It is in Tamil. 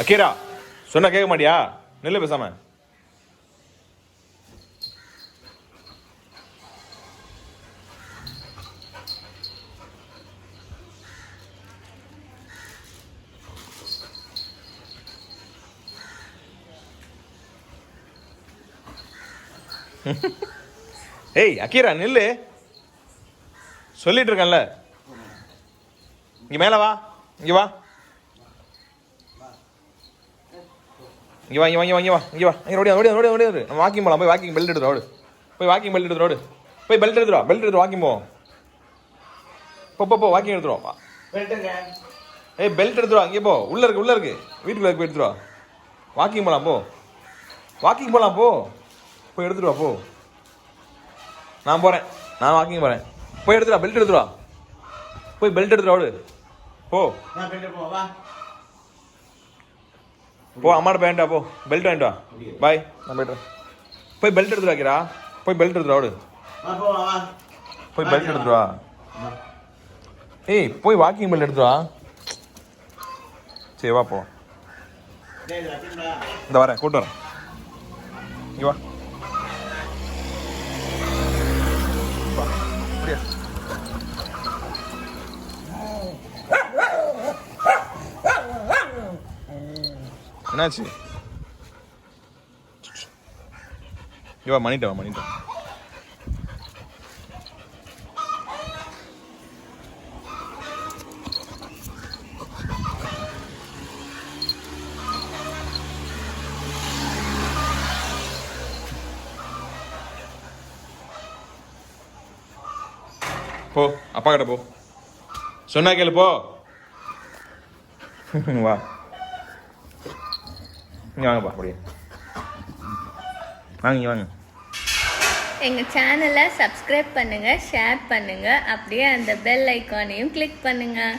அக்கீரா சொன்னா கேட்க மாட்டியா? நில்லு பேசாம. ஏய் அக்கீரா நில்லு, சொல்லிட்டு இருக்கேன்ல. இங்க மேல வா, இங்க வா, இங்க வா, இங்க வா, இங்க வா, இங்க வா, இங்க ஓடி ஓடி ஓடி ஓடி ஓடி. நம்ம வாக்கிங் போலாம். போய் வாக்கிங் பெல்ட் எடுத்து ரோடு. போய் வாக்கிங் பெல்ட் எடுத்து ரோடு. போய் பெல்ட் எடுத்து வா. பெல்ட் எடுத்து வாக்கிங் போ. போ வாக்கிங் எடுத்து வா. ஏய் பெல்ட் எடுத்து வா. இங்கே போ. உள்ள இருக்கு, உள்ள இருக்கு. வீட்டுக்குள்ள போய் எடுத்து வா. வாக்கிங் போலாம் போ. வாக்கிங் போலாம் போ. போய் எடுத்துட்டு வா போ. நான் போறேன், நான் வாக்கிங் போறேன். போய் எடுத்துட்டு வா. பெல்ட் எடுத்துட்டு வா. போய் பெல்ட் எடுத்துட்டு ஓடு. போ போ, அம்மாட்ட பேண்டா போ. பெல்ட் வாங்கிட்டு வா. பாய், நான் போய்ட்டு. போய் பெல்ட் எடுத்துட்டு வைக்கிறா. போய் பெல்ட் எடுத்துட்டு ஓடு. போய் பெல்ட் எடுத்துட்டு வா. ஏய் போய் வாக்கிங் பெல்ட் எடுத்துட்டு வா. சரி வா போ. இந்த வரேன், கூட்டு வரேன். இங்க வா. என்னாச்சு? இவா மணிட்ட வா, மணிட்ட. போ, அப்பா கிட்ட போ. சொன்னா கேளு போ. வா, இங்கே வாங்கப்பா. அப்படியே வாங்க, வாங்க. எங்கள் சேனலை சப்ஸ்கிரைப் பண்ணுங்கள், ஷேர் பண்ணுங்கள், அப்படியே அந்த பெல் ஐக்கானையும் கிளிக் பண்ணுங்கள்.